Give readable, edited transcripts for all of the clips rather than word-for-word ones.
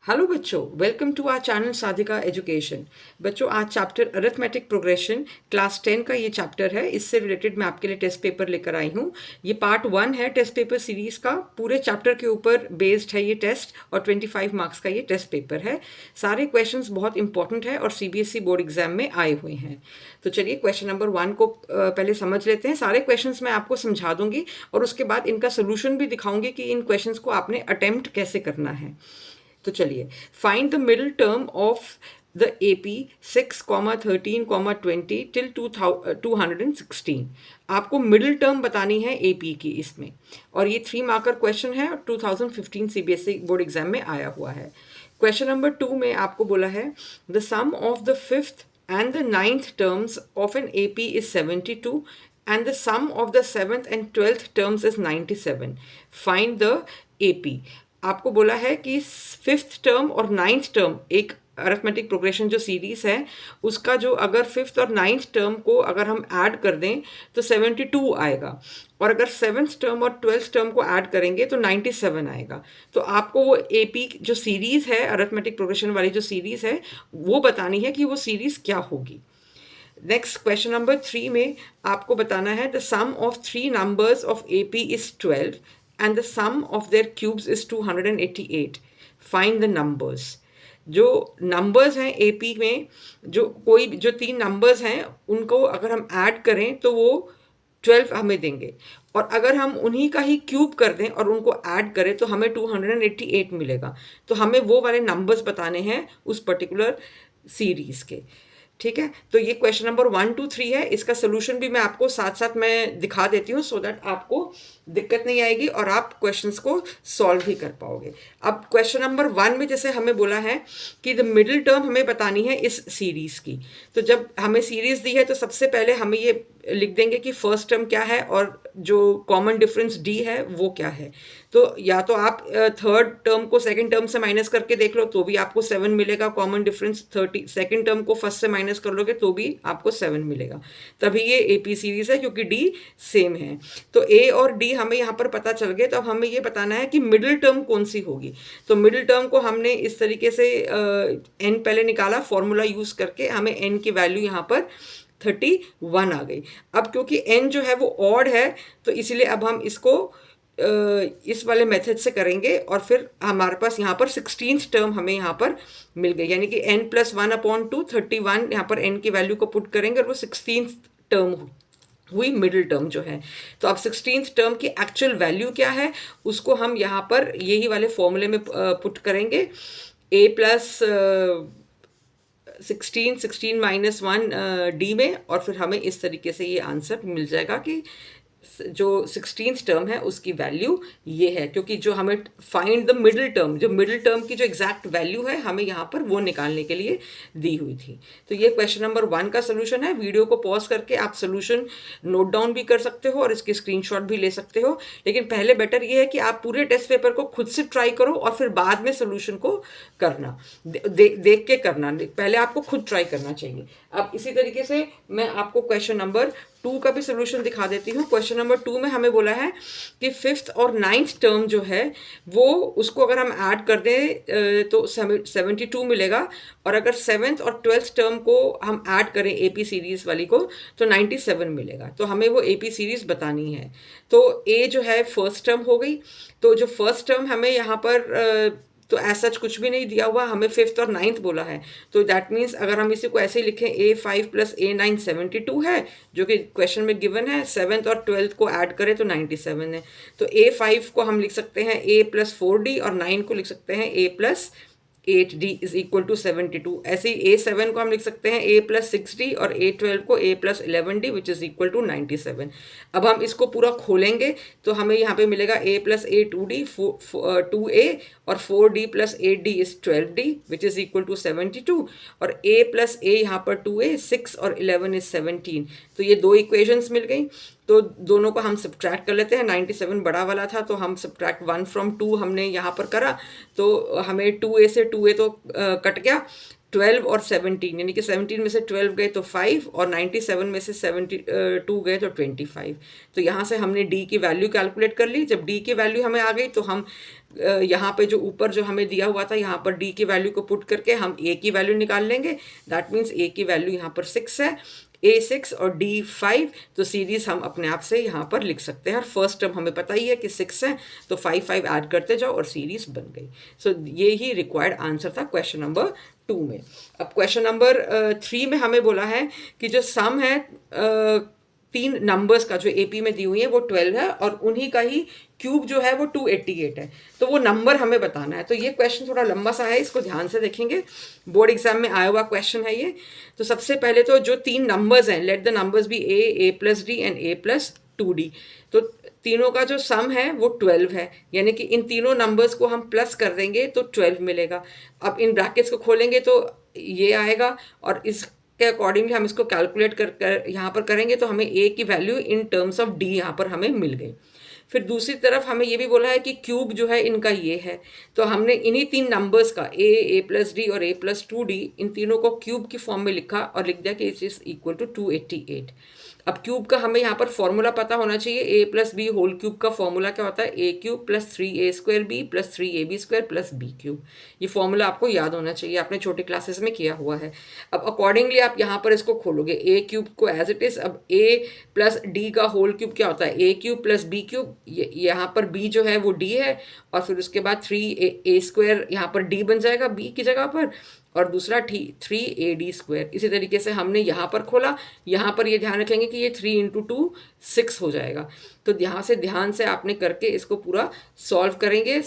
Hello बच्चों, welcome to our channel Sadhika education. बच्चों, आज चैप्टर अरिथमेटिक प्रोग्रेशन क्लास 10 का ये चैप्टर है। इससे रिलेटेड मैं आपके लिए टेस्ट पेपर लेकर आई हूँ। ये पार्ट 1 है टेस्ट पेपर सीरीज का। पूरे चैप्टर के ऊपर बेस्ड है ये टेस्ट और 25 मार्क्स का ये टेस्ट पेपर है। सारे क्वेश्चंस बहुत इंपॉर्टेंट है और सीबीएसई बोर्ड एग्जाम में आए हुए हैं। तो चलिए क्वेश्चन नंबर 1 को पहले समझ लेते हैं। सारे क्वेश्चंस मैं आपको समझा दूंगी और उसके बाद इनका सोल्यूशन भी दिखाऊंगी कि इन क्वेश्चंस को आपने अटेम्प्ट कैसे करना है। तो चलिए, find the middle term of the AP 6,13,20 till 216। आपको मिडिल टर्म बतानी है एपी की इसमें, और ये 3 मार्कर क्वेश्चन है और 2015 सीबीएसई बोर्ड एग्जाम में आया हुआ है। क्वेश्चन नंबर 2 में आपको बोला है the sum of the fifth and the ninth terms of an AP is 72 and the sum of the 7th and 12th terms is 97. Find the AP. आपको बोला है कि फिफ्थ टर्म और नाइन्थ टर्म, एक अरिथमेटिक प्रोग्रेशन जो series है उसका जो अगर फिफ्थ और नाइन्थ टर्म को अगर हम ऐड कर दें तो 72 आएगा, और अगर सेवन्थ टर्म और ट्वेल्थ टर्म को ऐड करेंगे तो 97 आएगा। तो आपको वो एपी जो सीरीज है, अरिथमेटिक प्रोग्रेशन वाली जो सीरीज है, वो बतानी है कि वो सीरीज क्या होगी। नेक्स्ट क्वेश्चन नंबर 3 में आपको बताना है the sum of 3 numbers of AP is 12 and the sum of their cubes is 288. Find the numbers. जो नंबर्स हैं एपी में, जो 3 नंबर्स हैं उनको अगर हम ऐड करें तो वो 12 हमें देंगे, और अगर हम उन्हीं का ही क्यूब कर दें और उनको ऐड करें तो हमें 288 मिलेगा। तो हमें वो वाले नंबर्स बताने हैं उस पर्टिकुलर सीरीज के। ठीक है, तो ये क्वेश्चन नंबर 1, 2, 3 है। इसका सोल्यूशन भी मैं आपको साथ साथ मैं दिखा देती हूँ सो दैट आपको दिक्कत नहीं आएगी और आप क्वेश्चंस को सॉल्व भी कर पाओगे। अब क्वेश्चन नंबर 1 में जैसे हमें बोला है कि द मिडिल टर्म हमें बतानी है इस सीरीज की, तो जब हमें सीरीज दी है तो सबसे पहले हमें ये लिख देंगे कि फर्स्ट टर्म क्या है और जो कॉमन डिफरेंस डी है वो क्या है। तो या तो आप थर्ड टर्म को सेकंड टर्म से माइनस करके देख लो तो भी आपको 7 मिलेगा कॉमन डिफरेंस। 30 सेकंड टर्म को फर्स्ट से माइनस कर लोगे तो भी आपको 7 मिलेगा। तभी ये एपी सीरीज है क्योंकि डी सेम है। तो ए और डी हमें यहाँ पर पता चल गए। तो अब हमें ये बताना है कि मिडिल टर्म कौन सी होगी। तो मिडिल टर्म को हमने इस तरीके से एन पहले निकाला, फॉर्मूला यूज करके हमें एन की वैल्यू यहाँ पर 31 आ गई। अब क्योंकि n जो है वो ऑड है तो इसलिए अब हम इसको इस वाले मेथड से करेंगे और फिर हमारे पास यहाँ पर 16th टर्म हमें यहाँ पर मिल गई, यानी कि n + 1/2 31 यहाँ पर n की वैल्यू को पुट करेंगे और वो 16th टर्म हुई मिडिल टर्म जो है। तो अब 16th टर्म की एक्चुअल वैल्यू क्या है उसको हम यहाँ पर यही वाले फॉर्मूले में पुट करेंगे। a प्लस 16 माइनस 1 डी में, और फिर हमें इस तरीके से ये आंसर मिल जाएगा कि जो 16th टर्म है उसकी वैल्यू ये है, क्योंकि जो हमें फाइंड द मिडिल टर्म, जो मिडिल टर्म की जो एग्जैक्ट वैल्यू है हमें यहाँ पर वो निकालने के लिए दी हुई थी। तो ये क्वेश्चन नंबर 1 का सोल्यूशन है। वीडियो को पॉज करके आप सोल्यूशन नोट डाउन भी कर सकते हो और इसकी स्क्रीनशॉट भी ले सकते हो, लेकिन पहले बेटर ये है कि आप पूरे टेस्ट पेपर को खुद से ट्राई करो और फिर बाद में सोल्यूशन को करना, देख के करना। पहले आपको खुद ट्राई करना चाहिए। अब इसी तरीके से मैं आपको क्वेश्चन नंबर 2 का भी सोल्यूशन दिखा देती हूँ। क्वेश्चन नंबर 2 में हमें बोला है कि फिफ्थ और नाइन्थ टर्म जो है वो उसको अगर हम ऐड कर दें तो 72 मिलेगा, और अगर सेवन्थ और ट्वेल्थ टर्म को हम ऐड करें एपी सीरीज वाली को तो 97 मिलेगा। तो हमें वो एपी सीरीज बतानी है। तो ए जो है फर्स्ट टर्म हो गई। तो जो फर्स्ट टर्म हमें यहाँ पर तो ऐसा कुछ भी नहीं दिया हुआ, हमें फिफ्थ और नाइन्थ बोला है। तो दैट मीन्स अगर हम इसी को ऐसे ही लिखें A5 + A9 72 है जो कि क्वेश्चन में गिवन है, सेवन्थ और ट्वेल्थ को ऐड करें तो 97 है। तो A5 को हम लिख सकते हैं A + 4D और 9 को लिख सकते हैं A + 8D = 72। ऐसे ही A7 को हम लिख सकते हैं A + 6D और A12 को A + 11D = 97। अब हम इसको पूरा खोलेंगे तो हमें यहाँ पे मिलेगा A + A 2D 2A और 4D + 8D is 12D = 72, और A + A यहाँ पर 2A 6 और 11 is 17। तो ये 2 इक्वेशंस मिल गई। तो दोनों को हम सब्ट्रैक्ट कर लेते हैं। 97 बड़ा वाला था तो हम सब्ट्रैक्ट 1 from 2 हमने यहाँ पर करा, तो हमें 2A से 2A तो कट गया, 12 और 17, यानी कि 17 में से 12 गए तो 5 और 97 में से 72 गए तो 25। तो यहाँ से हमने डी की वैल्यू कैलकुलेट कर ली। जब डी की वैल्यू हमें आ गई तो हम यहाँ पे जो ऊपर जो हमें दिया हुआ था यहाँ पर डी की वैल्यू को पुट करके हम ए की वैल्यू निकाल लेंगे। दैट मीन्स ए की वैल्यू यहाँ पर 6 है, ए 6 और डी 5। तो सीरीज हम अपने आप से यहाँ पर लिख सकते हैं। और फर्स्ट टर्म हमें पता ही है कि 6 है, तो 5 5 ऐड करते जाओ और सीरीज बन गई। सो ये ही रिक्वायर्ड आंसर था क्वेश्चन नंबर 2 में। अब क्वेश्चन नंबर 3 में हमें बोला है कि जो सम है तीन नंबर्स का जो एपी में दी हुई है वो 12 है और उन्हीं का ही क्यूब जो है वो 288 है। तो वो नंबर हमें बताना है। तो ये क्वेश्चन थोड़ा लंबा सा है, इसको ध्यान से देखेंगे, बोर्ड एग्जाम में आया हुआ क्वेश्चन है ये। तो सबसे पहले तो जो तीन नंबर्स हैं, let the numbers be a plus d and a plus 2d। तो तीनों का जो सम है वो 12 है, यानी कि इन तीनों नंबर्स को हम प्लस कर देंगे तो 12 मिलेगा। अब इन ब्रैकेट्स को खोलेंगे तो ये आएगा और इसके अकॉर्डिंगली हम इसको कैलकुलेट कर यहाँ पर करेंगे तो हमें ए की value in terms of D यहाँ पर हमें मिल गई। फिर दूसरी तरफ हमें ये भी बोला है कि क्यूब जो है इनका ये है, तो हमने इन्हीं तीन नंबर्स का ए प्लस डी और ए प्लस 2d इन तीनों को क्यूब की फॉर्म में लिखा और लिख दिया कि इट इज इक्वल टू 288। अब क्यूब का हमें यहाँ पर फॉर्मूला पता होना चाहिए। A plus B whole cube का फॉर्मूला क्या होता है? A cube plus 3a² B plus 3ab² plus B cube. ये फॉर्मूला आपको याद होना चाहिए, आपने छोटी क्लासेस में किया हुआ है। अब अकॉर्डिंगली आप यहाँ पर इसको खोलोगे, ए क्यूब को एज इट इज। अब ए प्लस डी का होल क्यूब क्या होता है? A cube plus B cube. यहाँ पर बी जो है वो डी है और फिर उसके बाद 3a² यहाँ पर डी बन जाएगा बी की जगह पर, और दूसरा 3ad²। इसी तरीके से हमने यहाँ पर खोला, यहाँ पर ये ध्यान रखेंगे कि ये 3 इंटू 2 6 हो जाएगा। तो यहाँ से ध्यान से आपने करके इसको पूरा सॉल्व करेंगे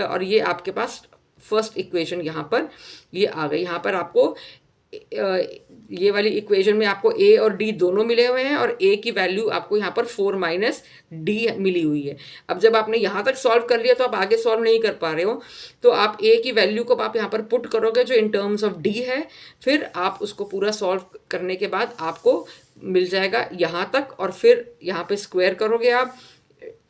और ये आपके पास फर्स्ट इक्वेशन यहाँ पर ये आ गई। यहाँ पर आपको ये वाली इक्वेशन में आपको ए और डी दोनों मिले हुए हैं और ए की वैल्यू आपको यहाँ पर 4 माइनस डी मिली हुई है। अब जब आपने यहाँ तक सॉल्व कर लिया तो आप आगे सॉल्व नहीं कर पा रहे हो, तो आप ए की वैल्यू को आप यहाँ पर पुट करोगे जो इन टर्म्स ऑफ डी है। फिर आप उसको पूरा सॉल्व करने के बाद आपको मिल जाएगा यहाँ तक, और फिर यहाँ पे स्क्वायर करोगे आप,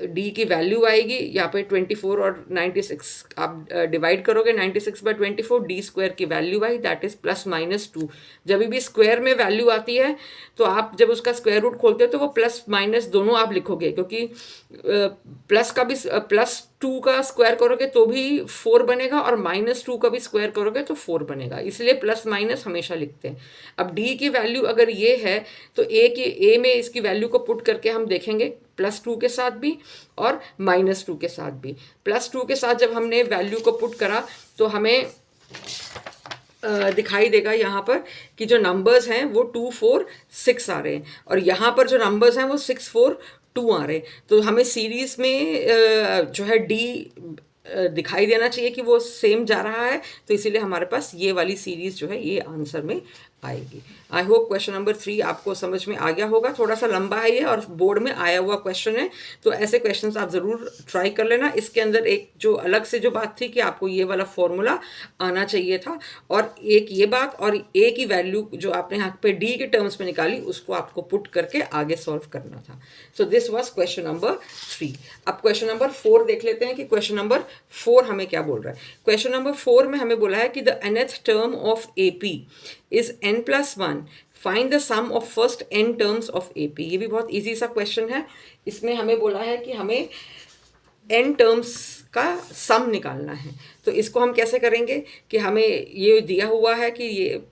डी की वैल्यू आएगी यहाँ पे 24 और 96 आप डिवाइड करोगे 96 बाय 24, डी स्क्वायर की value I that is plus minus 2। जब भी स्क्वायर में वैल्यू आती है तो आप जब उसका स्क्वायर रूट खोलते हो तो वो प्लस माइनस दोनों आप लिखोगे, क्योंकि प्लस का भी प्लस 2 का स्क्वायर करोगे तो भी 4 बनेगा और माइनस 2 का भी स्क्वायर करोगे तो 4 बनेगा, इसलिए प्लस माइनस हमेशा लिखते हैं। अब डी की वैल्यू अगर ये है तो ए में इसकी वैल्यू को पुट करके हम देखेंगे प्लस 2 के साथ भी और माइनस 2 के साथ भी। प्लस 2 के साथ जब हमने वैल्यू को पुट करा तो हमें दिखाई देगा यहाँ पर कि जो नंबर्स हैं वो 2 4 6 आ रहे हैं और यहाँ पर जो नंबर्स हैं वो 6 4 2 आ रहे हैं। तो हमें सीरीज में जो है डी दिखाई देना चाहिए कि वो सेम जा रहा है, तो इसीलिए हमारे पास ये वाली सीरीज जो है ये आंसर में आएगी। आई होप क्वेश्चन नंबर 3 आपको समझ में आ गया होगा। थोड़ा सा लंबा है ये और बोर्ड में आया हुआ क्वेश्चन है, तो ऐसे क्वेश्चंस आप ज़रूर ट्राई कर लेना। इसके अंदर एक जो अलग से जो बात थी कि आपको ये वाला फॉर्मूला आना चाहिए था, और एक ये बात, और ए की वैल्यू जो आपने यहाँ पे डी के टर्म्स में निकाली उसको आपको पुट करके आगे सॉल्व करना था। So this was question number 3। अब क्वेश्चन नंबर 4 देख लेते हैं कि क्वेश्चन नंबर 4 हमें क्या बोल रहा है। क्वेश्चन नंबर 4 में हमें बोला है कि the nth term of AP is n plus 1, find the sum of first n terms of AP। ये भी बहुत इजी सा क्वेश्चन है। इसमें हमें बोला है कि हमें n टर्म्स का सम निकालना है। तो इसको हम कैसे करेंगे कि हमें ये दिया हुआ है कि ये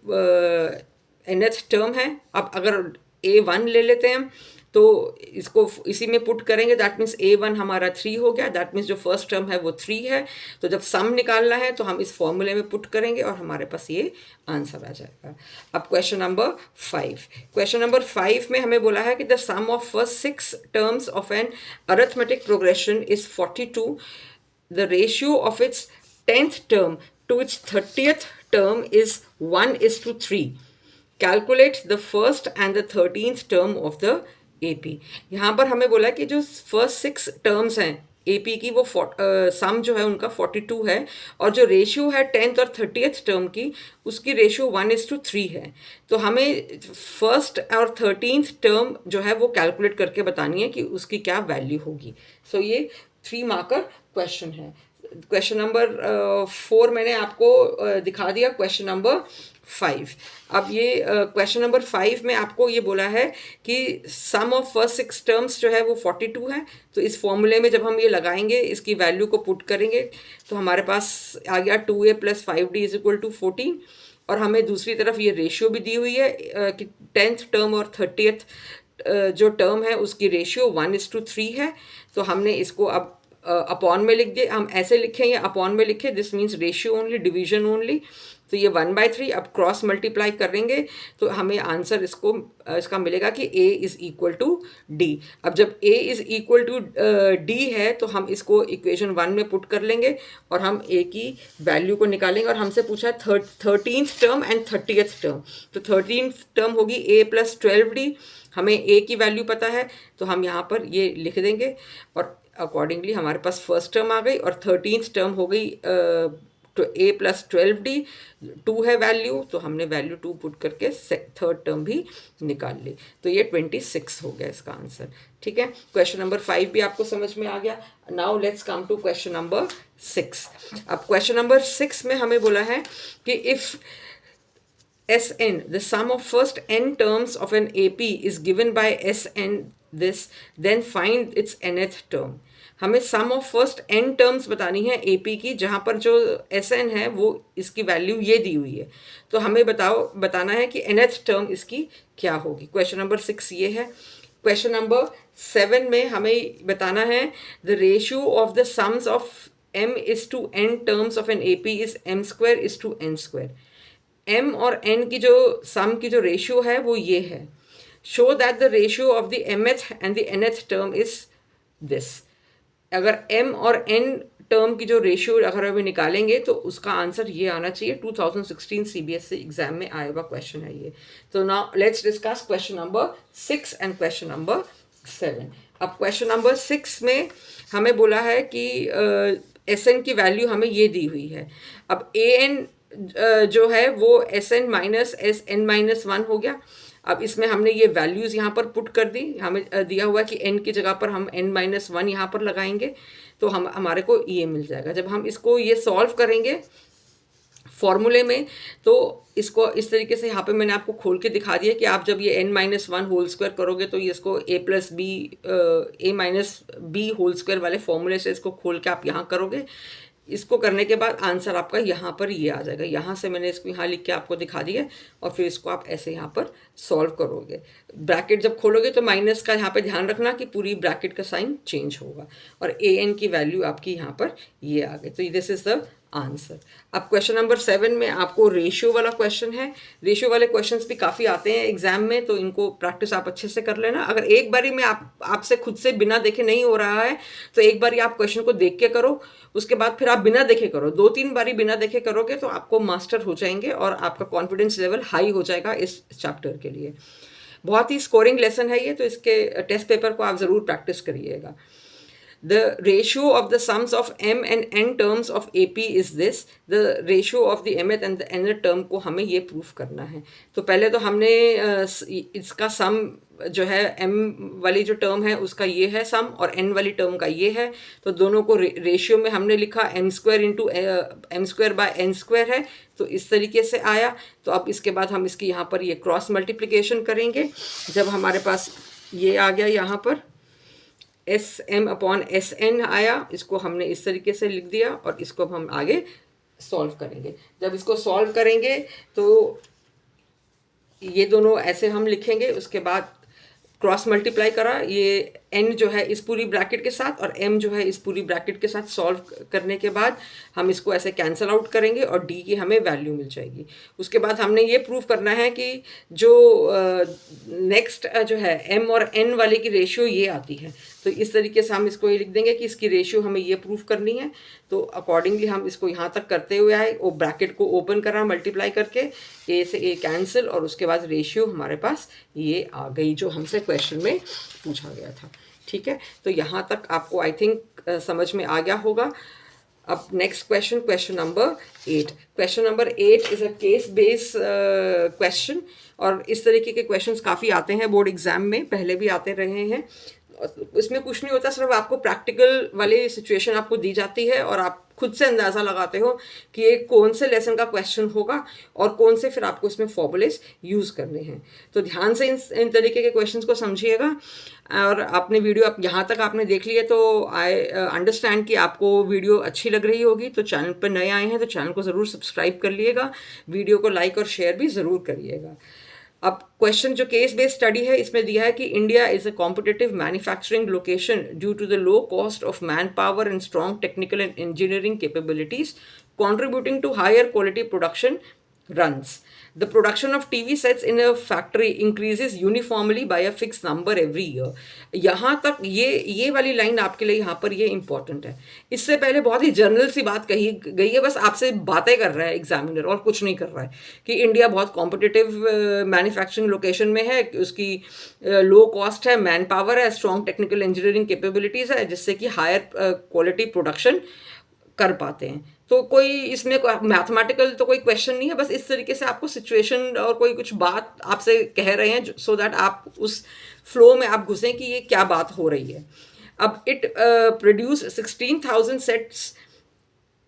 nth टर्म है। अब अगर A1 ले लेते हैं तो इसको इसी में पुट करेंगे, दैट मीन्स A1 हमारा 3 हो गया, दैट मीन्स जो फर्स्ट टर्म है वो 3 है। तो जब सम निकालना है तो हम इस फॉर्मूले में पुट करेंगे और हमारे पास ये आंसर आ जाएगा। अब क्वेश्चन नंबर 5। क्वेश्चन नंबर 5 में हमें बोला है कि the sum of first 6 terms of an arithmetic progression is 42, the ratio of its 10th term to its 30th term is 1:3। Calculate the first and the 13th term of the AP। यहाँ पर हमें बोला कि जो first 6 terms हैं AP की वो सम जो है उनका 42 है, और जो रेशियो है 10th और 30th टर्म की उसकी रेशियो 1:3 है। तो हमें फर्स्ट और 13th टर्म जो है वो कैलकुलेट करके बतानी है कि उसकी क्या वैल्यू होगी। सो ये 3 मार्कर क्वेश्चन है। क्वेश्चन नंबर 4 मैंने आपको दिखा दिया। क्वेश्चन नंबर 5, अब ये क्वेश्चन नंबर 5 में आपको ये बोला है कि सम ऑफ फर्स्ट 6 टर्म्स जो है वो 42 है। तो इस फॉर्मूले में जब हम ये लगाएंगे, इसकी वैल्यू को पुट करेंगे, तो हमारे पास आ गया 2a + 5d = 14। और हमें दूसरी तरफ ये रेशियो भी दी हुई है कि 10th टर्म और 30th जो टर्म है उसकी रेशियो 1:3 है। तो हमने इसको अब अपॉन में लिख दिए। हम ऐसे लिखें या अपॉन में लिखें, this means ratio only, division only. तो ये 1/3 अब क्रॉस मल्टीप्लाई करेंगे तो हमें आंसर इसका मिलेगा कि a = d। अब जब a = d है तो हम इसको इक्वेशन 1 में पुट कर लेंगे और हम a की वैल्यू को निकालेंगे। और हमसे पूछा है 13th term and 30th term. तो 13th टर्म होगी a + 12d। हमें a की वैल्यू पता है तो हम यहाँ पर ये लिख देंगे और अकॉर्डिंगली हमारे पास फर्स्ट टर्म आ गई और 13th टर्म हो गई तो a + 12d, 2 है वैल्यू, तो हमने वैल्यू 2 पुट करके थर्ड टर्म भी निकाल ली। तो ये 26 हो गया इसका आंसर। ठीक है, क्वेश्चन नंबर 5 भी आपको समझ में आ गया। Now let's come to question number 6। अब क्वेश्चन नंबर 6 में हमें बोला है कि if Sn, the sum of first n terms of an AP is given by Sn this, then find its nth term। हमें सम ऑफ फर्स्ट n टर्म्स बतानी है AP की, जहाँ पर जो Sn है वो इसकी वैल्यू ये दी हुई है। तो हमें बताना है कि nth टर्म इसकी क्या होगी। क्वेश्चन नंबर 6 ये है। क्वेश्चन नंबर 7 में हमें बताना है the ratio of the sums of m/n terms of an AP is m² = n²। m और n की जो सम की जो रेशियो है वो ये है। Show that the ratio of the mth and the nth term is this. अगर m और n टर्म की जो रेशियो अगर अभी निकालेंगे तो उसका आंसर ये आना चाहिए। 2016 CBSE एग्जाम में आया हुआ क्वेश्चन है ये। तो now let's discuss question number 6 and question number 7। अब क्वेश्चन नंबर 6 में हमें बोला है कि Sn की वैल्यू हमें ये दी हुई है। अब an जो है वो Sn - Sn-1 हो गया। अब इसमें हमने ये वैल्यूज़ यहाँ पर पुट कर दी। हमें दिया हुआ कि n की जगह पर हम n-1 यहाँ पर लगाएंगे तो हमारे को ये मिल जाएगा। जब हम इसको ये सॉल्व करेंगे फॉर्मूले में तो इसको इस तरीके से यहाँ पे मैंने आपको खोल के दिखा दिया कि आप जब ये n-1 होल स्क्वायर करोगे तो ये इसको a - b होल स्क्वायर वाले फॉर्मूले से इसको खोल के आप यहाँ करोगे। इसको करने के बाद आंसर आपका यहाँ पर ये आ जाएगा। यहाँ से मैंने इसको यहाँ लिख के आपको दिखा दिया और फिर इसको आप ऐसे यहाँ पर सॉल्व करोगे। ब्रैकेट जब खोलोगे तो माइनस का यहाँ पे ध्यान रखना कि पूरी ब्रैकेट का साइन चेंज होगा और an की वैल्यू आपकी यहाँ पर ये आ गई। तो दिस इज द आंसर। अब क्वेश्चन नंबर 7 में आपको रेशियो वाला क्वेश्चन है। रेशियो वाले क्वेश्चंस भी काफ़ी आते हैं एग्जाम में, तो इनको प्रैक्टिस आप अच्छे से कर लेना। अगर एक बारी में आपसे खुद से बिना देखे नहीं हो रहा है तो एक बारी आप क्वेश्चन को देख के करो, उसके बाद फिर आप बिना देखे करो। 2-3 बारी बिना देखे करोगे तो आपको मास्टर हो जाएंगे और आपका कॉन्फिडेंस लेवल हाई हो जाएगा इस चैप्टर के लिए। बहुत ही स्कोरिंग लेसन है ये, तो इसके टेस्ट पेपर को आप ज़रूर प्रैक्टिस करिएगा। The ratio of the sums of m and n terms of AP is this. The ratio of the mth and the nth term को हमें ये प्रूफ करना है। तो पहले तो हमने इसका सम जो है m वाली जो टर्म है उसका ये है सम और n वाली टर्म का ये है। तो दोनों को रेशियो में हमने लिखा m² × m²/n² है। तो इस तरीके से आया। तो अब इसके बाद हम इसकी यहाँ पर ये क्रॉस मल्टीप्लिकेशन करेंगे। जब हमारे पास ये आ गया यहाँ पर Sm/Sn आया, इसको हमने इस तरीके से लिख दिया और इसको अब हम आगे सॉल्व करेंगे। जब इसको सॉल्व करेंगे तो ये दोनों ऐसे हम लिखेंगे। उसके बाद क्रॉस मल्टीप्लाई करा, ये n जो है इस पूरी ब्रैकेट के साथ और m जो है इस पूरी ब्रैकेट के साथ सॉल्व करने के बाद हम इसको ऐसे कैंसिल आउट करेंगे और d की हमें वैल्यू मिल जाएगी। उसके बाद हमने ये प्रूव करना है कि जो नेक्स्ट जो है m और n वाले की रेशियो ये आती है। तो इस तरीके से हम इसको ये लिख देंगे कि इसकी रेशियो हमें ये प्रूफ करनी है। तो अकॉर्डिंगली हम इसको यहाँ तक करते हुए आए, वो ब्रैकेट को ओपन करा मल्टीप्लाई करके, a से a कैंसिल और उसके बाद रेशियो हमारे पास ये आ गई जो हमसे क्वेश्चन में पूछा गया था। ठीक है, तो यहाँ तक आपको आई थिंक समझ में आ गया होगा। अब next question, question number 8। Question number 8 is a case based question और इस तरीके के क्वेश्चंस काफ़ी आते हैं बोर्ड एग्जाम में, पहले भी आते रहे हैं। इसमें कुछ नहीं होता, सिर्फ आपको प्रैक्टिकल वाली सिचुएशन आपको दी जाती है और आप खुद से अंदाज़ा लगाते हो कि ये कौन से लेसन का क्वेश्चन होगा और कौन से फिर आपको इसमें फॉर्मूलेस यूज़ करने हैं। तो ध्यान से इन तरीके के क्वेश्चंस को समझिएगा। और आपने वीडियो आप यहाँ तक आपने देख लिया तो आई अंडरस्टैंड कि आपको वीडियो अच्छी लग रही होगी। तो चैनल पर नए आए हैं तो चैनल को ज़रूर सब्सक्राइब कर लिएगा, वीडियो को लाइक और शेयर भी ज़रूर करिएगा। अब क्वेश्चन जो केस बेस्ड स्टडी है इसमें दिया है कि India is a competitive manufacturing location due to the low cost of man power and strong technical and engineering capabilities contributing to higher quality production runs. The production of TV sets in a factory increases uniformly by a fixed number every year. यहाँ तक ये वाली line आपके लिए यहाँ पर ये important है। इससे पहले बहुत ही जनरल सी बात कही गई है, बस आपसे बातें कर रहा है एग्जामिनर और कुछ नहीं कर रहा है कि इंडिया बहुत कॉम्पिटिटिव मैन्युफैक्चरिंग लोकेशन में है, उसकी लो कॉस्ट है, मैन पावर है, स्ट्रॉन्ग टेक्निकल इंजीनियरिंग कैपेबिलिटीज़ है, जिससे कि हायर क्वालिटी प्रोडक्शन कर पाते हैं। तो कोई इसमें मैथमेटिकल तो कोई क्वेश्चन नहीं है, बस इस तरीके से आपको सिचुएशन और कोई कुछ बात आपसे कह रहे हैं सो दैट आप उस फ्लो में आप घुसें कि ये क्या बात हो रही है। अब it produce 16,000 sets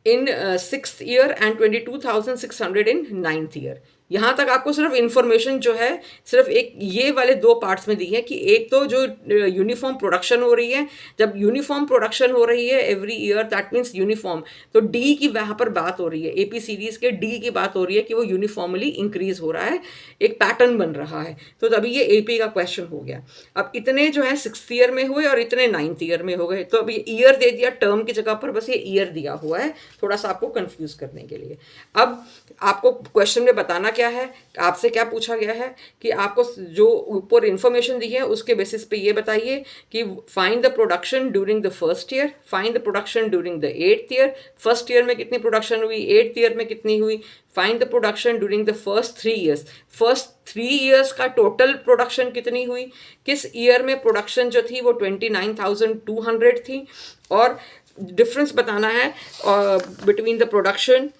in 6th year and 22,600 in 9th year. यहाँ तक आपको सिर्फ इंफॉर्मेशन जो है सिर्फ एक ये वाले दो पार्ट्स में दी है कि एक तो जो यूनिफॉर्म प्रोडक्शन हो रही है, जब यूनिफॉर्म प्रोडक्शन हो रही है every year that means uniform, तो डी की वहाँ पर बात हो रही है, एपी सीरीज के डी की बात हो रही है कि वो यूनिफॉर्मली इंक्रीज हो रहा है, एक पैटर्न बन रहा है। तो तभी ये एपी का क्वेश्चन हो गया। अब इतने जो है 6th ईयर में हुए और इतने 9th ईयर में हो गए, तो अब ये ईयर दे दिया टर्म की जगह पर, बस ये ईयर दिया हुआ है थोड़ा सा आपको कंफ्यूज करने के लिए। अब आपको क्वेश्चन में बताना क्या है, आपसे क्या पूछा गया है कि आपको जो ऊपर इंफॉर्मेशन दी है उसके बेसिस पे ये बताइए कि find the production during the first year, find the production during the 8th year, first year में कितनी प्रोडक्शन हुई, 8th ईयर में कितनी हुई, find the production during the first 3 years, first 3 years का टोटल प्रोडक्शन कितनी हुई, किस ईयर में प्रोडक्शन जो थी वो 29,200 थी, और डिफरेंस बताना है between the production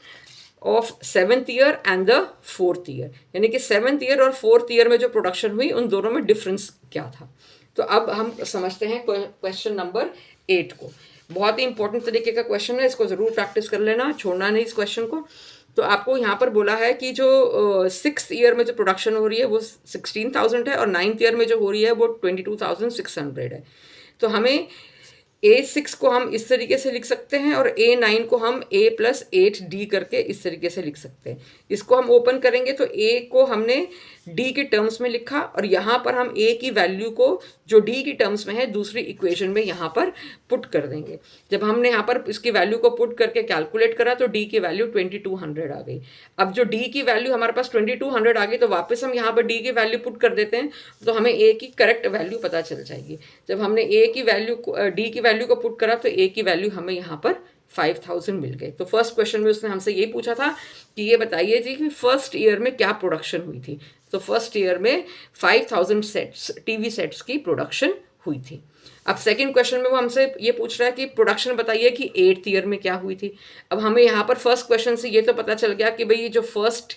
of 7th year and the 4th year, यानी कि 7th ईयर और 4th ईयर में जो प्रोडक्शन हुई उन दोनों में डिफरेंस क्या था। तो अब हम समझते हैं क्वेश्चन नंबर 8 को। बहुत ही इंपॉर्टेंट तरीके का क्वेश्चन है, इसको ज़रूर प्रैक्टिस कर लेना, छोड़ना नहीं इस क्वेश्चन को। तो आपको यहाँ पर बोला है कि जो 6th ईयर में जो प्रोडक्शन हो रही है वो 16,000 है और 9th ईयर में जो हो रही है वो 22,600 है। तो हमें A6 को हम इस तरीके से लिख सकते हैं और A9 को हम A+8D करके इस तरीके से लिख सकते हैं। इसको हम ओपन करेंगे तो A को हमने D के टर्म्स में लिखा और यहाँ पर हम A की वैल्यू को जो D की टर्म्स में है दूसरी इक्वेशन में यहाँ पर पुट कर देंगे। जब हमने यहाँ पर इसकी वैल्यू को पुट करके कैलकुलेट करा तो D की वैल्यू 2200 आ गई। अब जो D की वैल्यू हमारे पास 2200 आ गई तो वापस हम यहाँ पर D की वैल्यू पुट कर देते हैं तो हमें A की करेक्ट वैल्यू पता चल जाएगी। जब हमने A की वैल्यू D की वैल्यू को पुट करा तो A की वैल्यू हमें यहाँ पर 5,000 मिल गए। तो फर्स्ट क्वेश्चन में उसने हमसे ये पूछा था कि ये बताइए जी कि फर्स्ट ईयर में क्या प्रोडक्शन हुई थी। तो फर्स्ट ईयर में 5,000 सेट्स टीवी सेट्स की प्रोडक्शन हुई थी। अब सेकंड क्वेश्चन में वो हमसे ये पूछ रहा है कि प्रोडक्शन बताइए कि 8th ईयर में क्या हुई थी। अब हमें यहाँ पर फर्स्ट क्वेश्चन से ये तो पता चल गया कि भाई ये जो फर्स्ट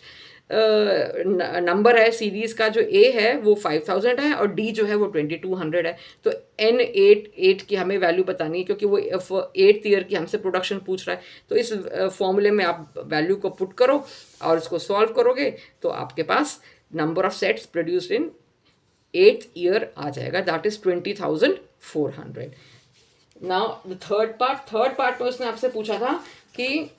नंबर है सीरीज का जो A है वो 5,000 है और D जो है वो 2200 है। तो N8 की हमें वैल्यू बतानी है क्योंकि वो 8th ईयर की हमसे प्रोडक्शन पूछ रहा है। तो इस फॉर्मूले में आप वैल्यू को पुट करो और इसको सॉल्व करोगे तो आपके पास number of sets produced in 8th year आ जाएगा, that is 20,400। Now the third part में उसने आपसे पूछा था कि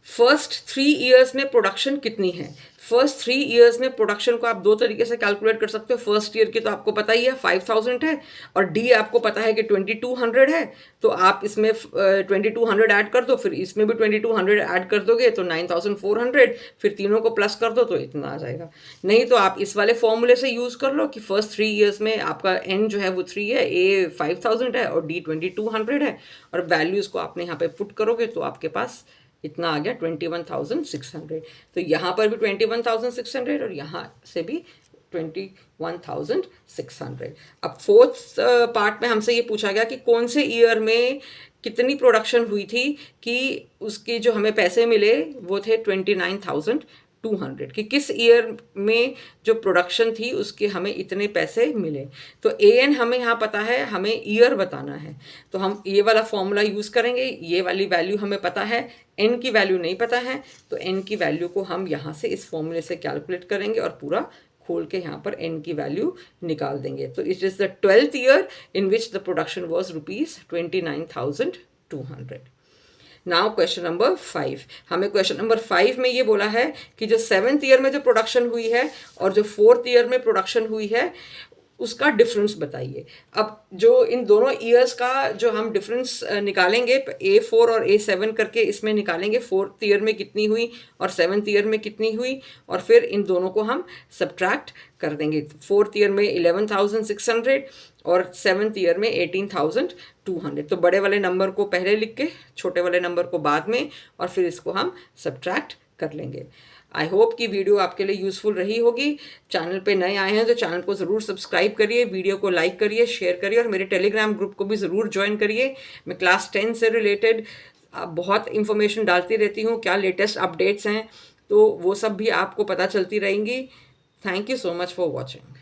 फर्स्ट 3 ईयर्स में प्रोडक्शन कितनी है। फर्स्ट 3 ईयर्स में प्रोडक्शन को आप दो तरीके से कैलकुलेट कर सकते हो। फर्स्ट ईयर की तो आपको पता ही है 5,000 है और डी आपको पता है कि 2200 है। तो आप इसमें 2200 ऐड कर दो, फिर इसमें भी 2200 ऐड कर दोगे तो 9,400, फिर तीनों को प्लस कर दो तो इतना आ जाएगा। नहीं तो आप इस वाले फॉर्मूले से यूज़ कर लो कि फर्स्ट 3 ईयर्स में आपका एन जो है वो 3 है, ए 5,000 है और डी 2200 है और वैल्यूज़ को आपने यहाँ पे पुट करोगे तो आपके पास इतना आ गया 21,600। तो यहाँ पर भी 21,600 और यहाँ से भी 21,600। अब फोर्थ पार्ट में हमसे ये पूछा गया कि कौन से ईयर में कितनी प्रोडक्शन हुई थी कि उसके जो हमें पैसे मिले वो थे 29,000 200 कि किस ईयर में जो प्रोडक्शन थी उसके हमें इतने पैसे मिले। तो AN हमें यहाँ पता है, हमें ईयर बताना है, तो हम ये वाला फॉर्मूला यूज़ करेंगे। ये वाली वैल्यू हमें पता है, N की वैल्यू नहीं पता है, तो N की वैल्यू को हम यहाँ से इस फॉर्मूले से कैलकुलेट करेंगे और पूरा खोल के यहाँ पर N की वैल्यू निकाल देंगे। तो it is the 12th year in which the production was ₹29,200। Now question number 5। हमें क्वेश्चन नंबर 5 में ये बोला है कि जो 7th ईयर में जो प्रोडक्शन हुई है और जो 4th ईयर में प्रोडक्शन हुई है उसका डिफरेंस बताइए। अब जो इन दोनों ईयर्स का जो हम डिफरेंस निकालेंगे, A4 और A7 करके इसमें निकालेंगे, 4th ईयर में कितनी हुई और 7th ईयर में कितनी हुई, और फिर इन दोनों को हम सब्ट्रैक्ट कर देंगे। 4th ईयर में 11,600 और 7th ईयर में 18,200। तो बड़े वाले नंबर को पहले लिख के छोटे वाले नंबर को बाद में, और फिर इसको हम सब्ट्रैक्ट कर लेंगे। आई होप कि वीडियो आपके लिए यूज़फुल रही होगी। चैनल पे नए आए हैं तो चैनल को ज़रूर सब्सक्राइब करिए, वीडियो को लाइक करिए, शेयर करिए, और मेरे टेलीग्राम ग्रुप को भी ज़रूर ज्वाइन करिए। मैं क्लास 10 से रिलेटेड बहुत इन्फॉर्मेशन डालती रहती हूँ, क्या लेटेस्ट अपडेट्स हैं तो वो सब भी आपको पता चलती रहेंगी। Thank you so much for watching.